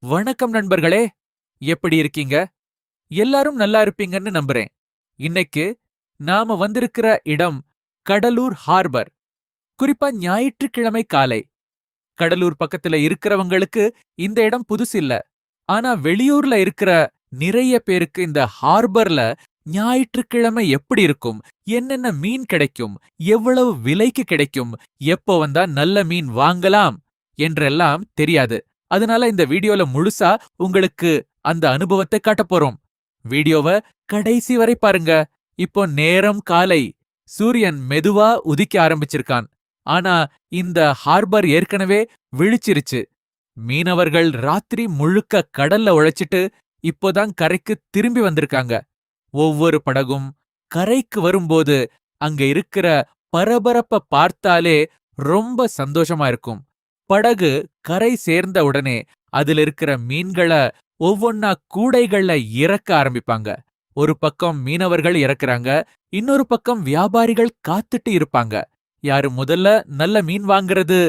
வணக்கம் நண்பர்களே. எப்படி இருக்கீங்க? எல்லாரும் நல்லா இருப்பீங்கன்னு நம்புறேன். இன்னைக்கு நாம வந்திருக்கிற இடம் கடலூர் ஹார்பர். குறிப்பா ஞாயிற்றுக்கிழமை காலை. கடலூர் பக்கத்துல இருக்கிறவங்களுக்கு இந்த இடம் புதுசில்ல. ஆனா வெளியூர்ல இருக்கிற நிறைய பேருக்கு இந்த ஹார்பர்ல ஞாயிற்றுக்கிழமை எப்படி இருக்கும், என்னென்ன மீன் கிடைக்கும், எவ்வளவு விலைக்கு கிடைக்கும், எப்போ வந்தா நல்ல மீன் வாங்கலாம் என்றெல்லாம் தெரியாது. அதனால இந்த வீடியோல முழுசா உங்களுக்கு அந்த அனுபவத்தை காட்டப் போறோம். வீடியோவ கடைசி வரை பாருங்க. இப்போ நேரம் காலை. சூரியன் மெதுவா உதிக்க ஆரம்பிச்சிருக்கான். ஆனா இந்த ஹார்பர் ஏற்கனவே விழிச்சிருச்சு. மீனவர்கள் ராத்திரி முழுக்க கடல்ல உழைச்சிட்டு இப்போதான் கரைக்கு திரும்பி வந்திருக்காங்க. ஒவ்வொரு படகும் கரைக்கு வரும்போது அங்க இருக்கிற பரபரப்ப பார்த்தாலே ரொம்ப சந்தோஷமா இருக்கும். படகு கரை சேர்ந்த உடனே அதுல இருக்கிற மீன்கள ஒவ்வொன்னா கூடைகள்ல இறக்க ஆரம்பிப்பாங்க. ஒரு பக்கம் மீனவர்கள் இறக்குறாங்க, இன்னொரு பக்கம் வியாபாரிகள் காத்துட்டு இருப்பாங்க. யாரு முதல்ல நல்ல மீன் வாங்குறது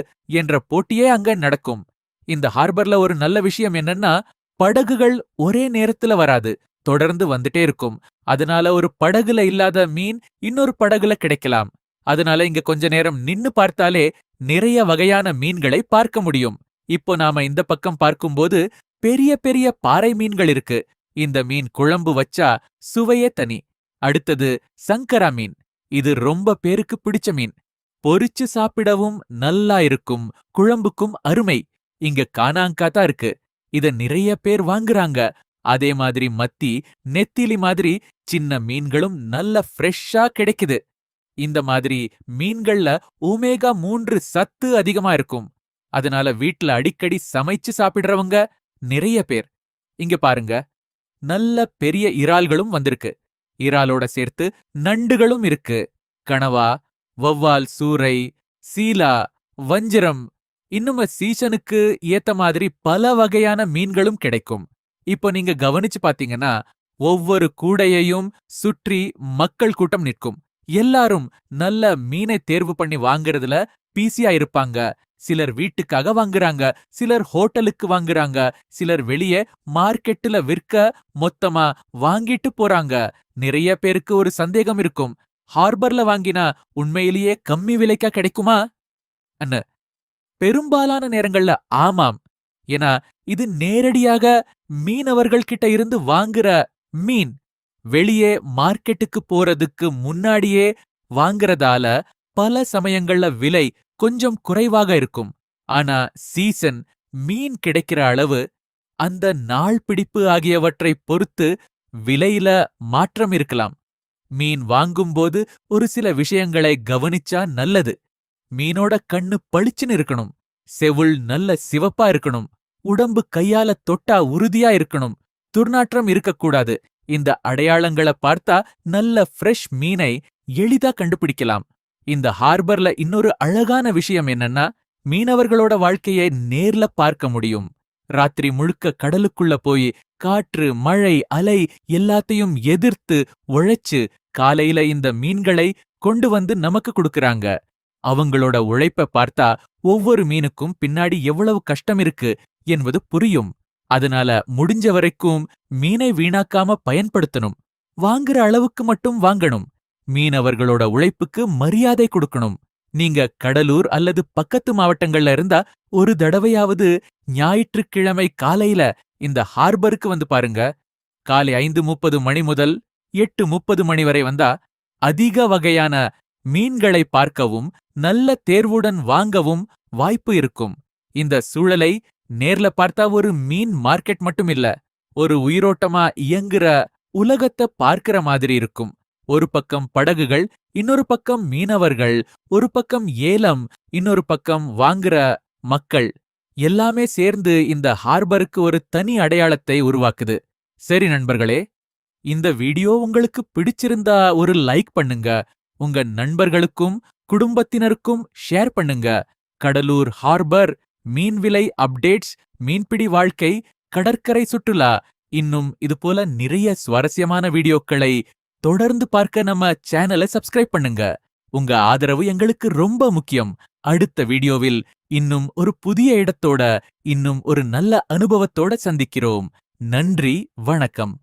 என்ற போட்டியே அங்க நடக்கும். இந்த ஹார்பர்ல ஒரு நல்ல விஷயம் என்னன்னா, படகுகள் ஒரே நேரத்துல வராது, தொடர்ந்து வந்துட்டே இருக்கும். அதனால ஒரு படகுல இல்லாத மீன் இன்னொரு படகுல கிடைக்கலாம். அதனால இங்க கொஞ்ச நேரம் நின்னு பார்த்தாலே நிறைய வகையான மீன்களை பார்க்க முடியும். இப்போ நாம இந்த பக்கம் பார்க்கும்போது பெரிய பெரிய பாறை மீன்கள் இருக்கு. இந்த மீன் குழம்பு வச்சா சுவையே தனி. அடுத்தது சங்கரா மீன். இது ரொம்ப பேருக்கு பிடிச்ச மீன். பொரிச்சு சாப்பிடவும் நல்லா இருக்கும், குழம்புக்கும் அருமை. இங்க கானாங்கா இருக்கு. இத நிறைய பேர் வாங்குறாங்க. அதே மாதிரி மத்தி, நெத்திலி மாதிரி சின்ன மீன்களும் நல்ல ஃப்ரெஷ்ஷா கிடைக்குது. இந்த மாதிரி மீன்கள்ல ஒமேகா 3 சத்து அதிகமா இருக்கும். அதனால வீட்ல அடிக்கடி சமைச்சு சாப்பிடுறவங்க நிறைய பேர். இங்க பாருங்க, நல்ல பெரிய இறால்களும் வந்திருக்கு. இறாலோட சேர்த்து நண்டுகளும் இருக்கு. கணவா, வவ்வால், சூரை, சீலா, வஞ்சிரம், இன்னும் சீசனுக்கு ஏத்த மாதிரி பல வகையான மீன்களும் கிடைக்கும். இப்போ நீங்க கவனிச்சு பாத்தீங்கன்னா, ஒவ்வொரு கூடையையும் சுற்றி மக்கள் கூட்டம் நிற்கும். எல்லாரும் நல்ல மீனை தேர்வு பண்ணி வாங்குறதுல பிஸியா இருப்பாங்க. சிலர் வீட்டுக்காக வாங்குறாங்க, சிலர் ஹோட்டலுக்கு வாங்குறாங்க, சிலர் வெளியே மார்க்கெட்டுல விற்க மொத்தமா வாங்கிட்டு போறாங்க. நிறைய பேருக்கு ஒரு சந்தேகம் இருக்கும், ஹார்பர்ல வாங்கினா உண்மையிலேயே கம்மி விலைக்கா கிடைக்குமா? அண்ண பெரும்பாலான நேரங்கள்ல ஆமாம். ஏன்னா இது நேரடியாக மீனவர்கள் கிட்ட இருந்து வாங்குற மீன். வெளியே மார்க்கெட்டுக்கு போறதுக்கு முன்னாடியே வாங்குறதால பல சமயங்கள்ல விலை கொஞ்சம் குறைவாக இருக்கும். ஆனா சீசன், மீன் கிடைக்கிற அளவு, அந்த நாள் பிடிப்பு ஆகியவற்றை பொறுத்து விலையில மாற்றம் இருக்கலாம். மீன் வாங்கும்போது ஒரு சில விஷயங்களை கவனிச்சா நல்லது. மீனோட கண்ணு பளிச்சுன்னு இருக்கணும், செவுள் நல்ல சிவப்பா இருக்கணும், உடம்பு கையால தொட்டா உறுதியா இருக்கணும், துர்நாற்றம் இருக்கக்கூடாது. இந்த அடையாளங்கள பார்த்தா நல்ல ஃப்ரெஷ் மீனை எளிதா கண்டுபிடிக்கலாம். இந்த ஹார்பர்ல இன்னொரு அழகான விஷயம் என்னன்னா, மீனவர்களோட வாழ்க்கையை நேர்ல பார்க்க முடியும். ராத்திரி முழுக்க கடலுக்குள்ள போய் காற்று, மழை, அலை எல்லாத்தையும் எதிர்த்து உழைச்சு காலையில இந்த மீன்களை கொண்டு வந்து நமக்கு கொடுக்கறாங்க. அவங்களோட உழைப்ப பார்த்தா ஒவ்வொரு மீனுக்கும் பின்னாடி எவ்வளவு கஷ்டம் இருக்கு என்பது புரியும். அதனால முடிஞ்ச வரைக்கும் மீனை வீணாக்காம பயன்படுத்தணும். வாங்குற அளவுக்கு மட்டும் வாங்கணும். மீனவர்களோட உழைப்புக்கு மரியாதை கொடுக்கணும். நீங்க கடலூர் அல்லது பக்கத்து மாவட்டங்கள்ல இருந்தா ஒரு தடவையாவது ஞாயிற்றுக்கிழமை காலையில இந்த ஹார்பருக்கு வந்து பாருங்க. காலை 5:30 மணி முதல் 8:30 மணி வரை வந்தா அதிக வகையான மீன்களை பார்க்கவும் நல்ல தேர்வுடன் வாங்கவும் வாய்ப்பு இருக்கும். இந்த சூழலை நேர்ல பார்த்தா ஒரு மீன் மார்க்கெட் மட்டும் இல்ல, ஒரு உயிரோட்டமா இயங்குற உலகத்தை பார்க்கிற மாதிரி இருக்கும். ஒரு பக்கம் படகுகள், இன்னொரு பக்கம் மீனவர்கள், ஒரு பக்கம் ஏலம், இன்னொரு பக்கம் வாங்குற மக்கள். எல்லாமே சேர்ந்து இந்த ஹார்பருக்கு ஒரு தனி அடையாளத்தை உருவாக்குது. சரி நண்பர்களே, இந்த வீடியோ உங்களுக்கு பிடிச்சிருந்தா ஒரு லைக் பண்ணுங்க. உங்க நண்பர்களுக்கும் குடும்பத்தினருக்கும் ஷேர் பண்ணுங்க. கடலூர் ஹார்பர் மீன் விலை அப்டேட்ஸ், மீன்பிடி வாழ்க்கை, கடற்கரை சுற்றுலா, இன்னும் இதுபோல நிறைய சுவாரஸ்யமான வீடியோக்களை தொடர்ந்து பார்க்க நம்ம சேனலை சப்ஸ்கிரைப் பண்ணுங்க. உங்க ஆதரவு எங்களுக்கு ரொம்ப முக்கியம். அடுத்த வீடியோவில் இன்னும் ஒரு புதிய இடத்தோட, இன்னும் ஒரு நல்ல அனுபவத்தோட சந்திக்கிறோம். நன்றி, வணக்கம்.